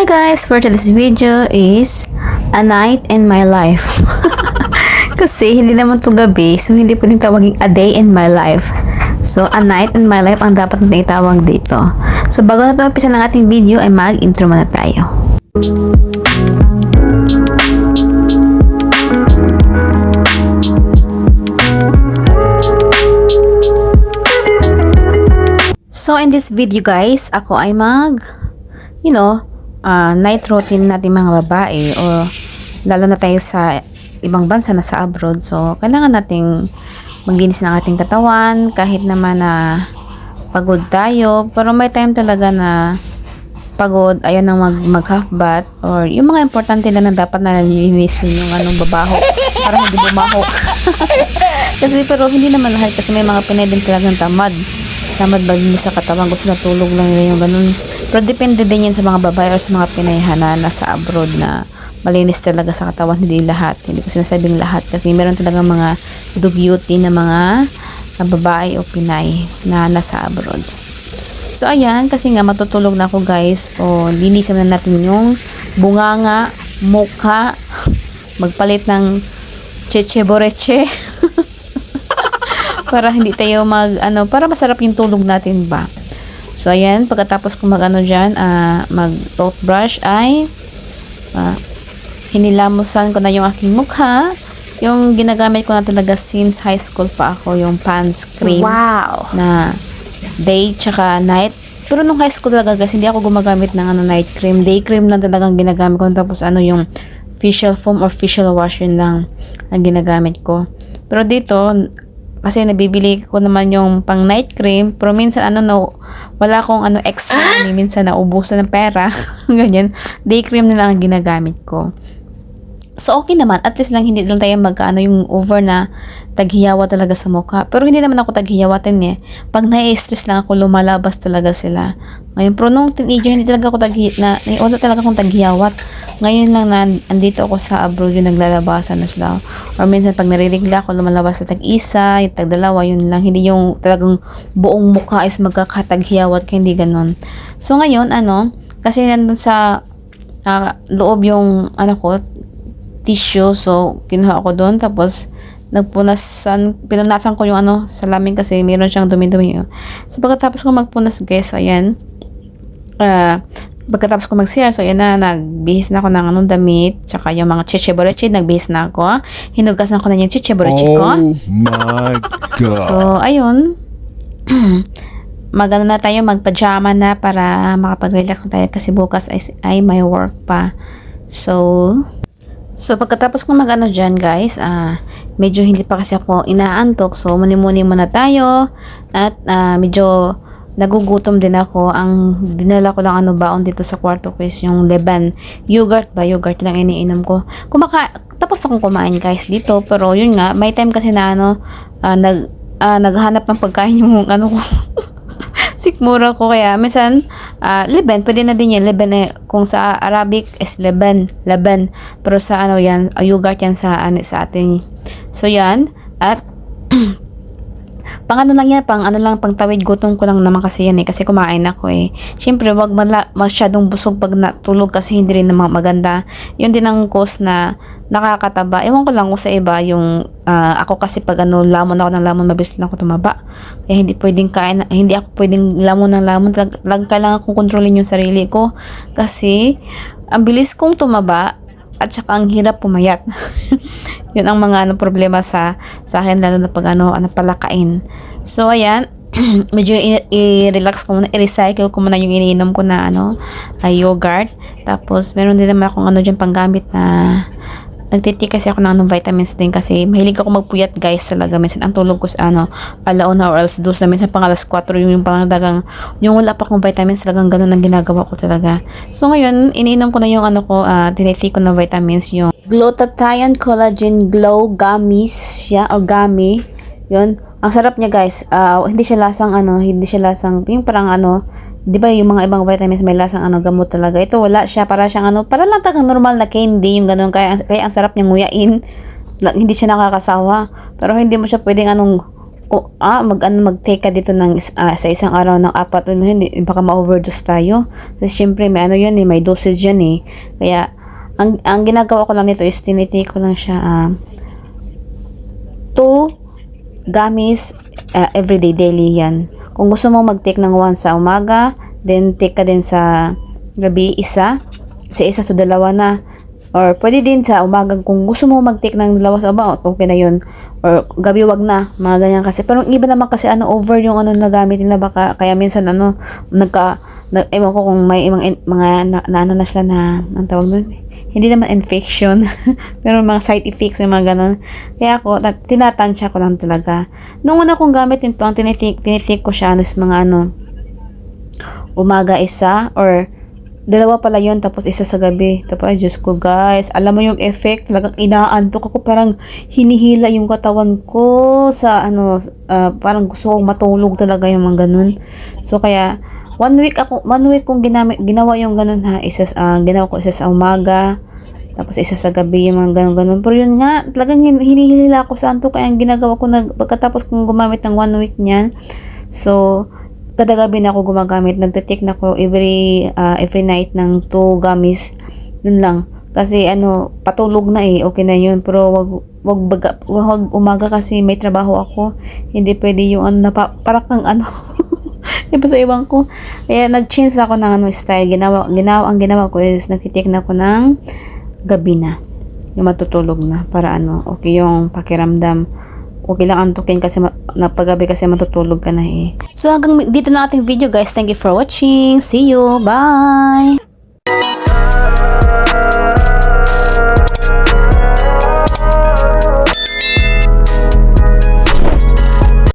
Hi guys, for today's video is a night in my life. Kasi hindi naman to gabi, so hindi pwedeng tawagin a day in my life. So a night in my life ang dapat natin itawag dito. So bago natin umpisa ng ating video ay mag-intro muna tayo. So in this video guys, ako ay night routine natin mga babae o lalo na tayo sa ibang bansa na sa abroad. So kailangan nating maglinis ng ating katawan kahit naman na pagod tayo, pero may time talaga na pagod, ayaw nang mag half bath or yung mga importante na dapat na nalilinisin yung babaho para hindi bumaho. Kasi pero hindi naman lahat, kasi may mga Pinay din talagang tamad maglinis sa katawan, gusto na tulog lang nila yung ganun. Pero depende din yan sa mga babae o sa mga Pinayhan na nasa abroad na malinis talaga sa katawan. Hindi lahat, hindi ko sinasabing lahat, kasi meron talaga mga dugyuti na mga babae o Pinay na nasa abroad. So ayan, kasi nga matutulog na ako guys, o linisan na natin yung bunganga, mukha, magpalit ng cheche boreche para hindi tayo para masarap yung tulog natin ba. So ayan, pagkatapos ko mag toothbrush ay hinilamusan ko na yung aking mukha. Yung ginagamit ko na talaga since high school pa ako, yung Pond's cream. Wow! Na day tsaka night. Pero nung high school talaga guys, hindi ako gumagamit ng night cream. Day cream lang talagang ginagamit ko. Tapos yung facial foam or facial wash, yun lang ang ginagamit ko. Pero dito, kasi nabibili ko naman yung pang night cream, pero minsan wala akong extra, minsan naubusan ng pera. Ganyan. Day cream na lang ang ginagamit ko. So okay naman, at least lang hindi lang tayo yung over na taghiyawa talaga sa mukha. Pero hindi naman ako taghiyawatin eh. Pag nai-stress lang ako, lumalabas talaga sila. Ngayon, pero nung teenager, hindi talaga ako wala talaga akong taghiyawat. Ngayon lang na andito ako sa abroad, yung naglalabasan na sila. Or minsan pag naririgla ako, lumalabas sa tag-isa, yung tag-dalawa, yun lang. Hindi yung talagang buong mukha is magkakataghiyawat, kaya hindi ganon. So ngayon, kasi nandun sa loob yung tissue, so kinuha ako doon, tapos pinunasan ko yung salamin kasi meron siyang dumi-dumi. So pagkatapos ko magpunas guys, so ayan, pagkatapos ko mag-CR, so ayan na, nagbihis na ako ng damit, tsaka yung mga chiche boreche, nagbihis na ako, hinugasan ko na yung chiche boreche ko. Oh my God! So ayun, na tayo, magpajama na para makapag-relax na tayo kasi bukas ay may work pa. So pagkatapos ko dyan guys, medyo hindi pa kasi ako inaantok, so muni-muni muna tayo at medyo nagugutom din ako. Ang dinala ko lang baon dito sa kwarto ko is yung Leban yogurt lang iniinom ko. Tapos akong kumain guys dito, pero yun nga, may time kasi na naghanap ng pagkain yung ko sikmura ko, kaya minsan Leban, pwede na din yan. Leban kung sa Arabic is Leban, pero sa yan, yogurt yan sa atin. So yan, at pang pang tawid gutom ko lang naman kasi yan kasi kumain ako Siyempre, wag masyadong busog pag natulog kasi hindi rin naman maganda. Yun din ang cause na nakakataba. Ewan ko lang kung sa iba, yung ako kasi pag lamon ako ng lamon, mabilis na ako tumaba. Kaya hindi ako pwedeng lamon ng lamon. Kailangan kong kontrolin yung sarili ko kasi ang bilis kong tumaba at saka ang hirap pumayat. Yun ang mga problema sa akin, lalo na pag palakain. So ayan, medyo i-relax ko muna, i-recycle ko muna yung iniinom ko na yogurt. Tapos meron din naman akong dyan panggamit na nagtiti kasi ako ng vitamins din kasi mahilig ako magpuyat guys talaga. Minsan ang tulog ko sa alauna or else dos na, minsan pang alas 4 yung yung wala pa akong vitamins, talagang ganun ang ginagawa ko talaga. So ngayon, iniinom ko na yung tiniti ko na vitamins, yung Glutathione Collagen Glow Gummies siya, or gummy. Yun, ang sarap niya guys. Hindi siya lasang yung parang di ba yung mga ibang vitamins may lasang gamot talaga. Ito wala siya, para siyang para lang talagang normal na candy, yung ganun, kaya ang sarap niyang nguyain. Hindi siya nakakasawa, pero hindi mo siya pwedeng mag-take ka dito ng sa isang araw ng 4, hindi baka ma-overdose tayo. Kasi syempre may ano yan may dosage yan Kaya ang ginagawa ko lang nito is tinitake ko lang siya 2 gummies everyday daily yan. Kung gusto mo mag-take ng 1 sa umaga, then take ka din sa gabi isa sa 2 na. Or pwede din sa umaga kung gusto mo mag-take ng 2 sa umaga, okay na yun. Or gabi wag na, mga ganyan kasi. Pero iba naman kasi over yung na gamit nila baka kaya minsan ewan ko kung may mga na sila na ang tawag doon. Hindi naman infection, pero mga side effects yung mga ganun. Kaya ako tinatansya ko lang talaga. Nung una kong gamit nito, ang tinitake ko siya is mga umaga isa or 2 pala yun, tapos isa sa gabi. Tapos, ay Diyos ko guys, alam mo yung effect, talagang inaantok ako, parang hinihila yung katawan ko sa parang gusto kong matulog talaga yung mga ganun. So, kaya, 1 week kong ginawa yung ganun ginawa ko isa sa umaga, tapos isa sa gabi yung mga ganun. Pero yun nga, talagang hinihila ako sa antok, kaya ang ginagawa ko pagkatapos kong gumamit ng 1 week niyan, so, kada gabi na ako gumagamit, nagte-take na ako every night ng 2 gummies. Yun lang. Kasi patulog na okay na yun. Pero wag umaga kasi may trabaho ako. Hindi pwede yung parang kang iba sa ibang ko. Kaya nag-change ako ng style. Ang ginawa ko is nagte-take na ako ng gabi na. Yung matutulog na. Para okay yung pakiramdam. Okay lang antukin kasi napagabi kasi matutulog ka na So hanggang dito na ating video guys. Thank you for watching. See you. Bye!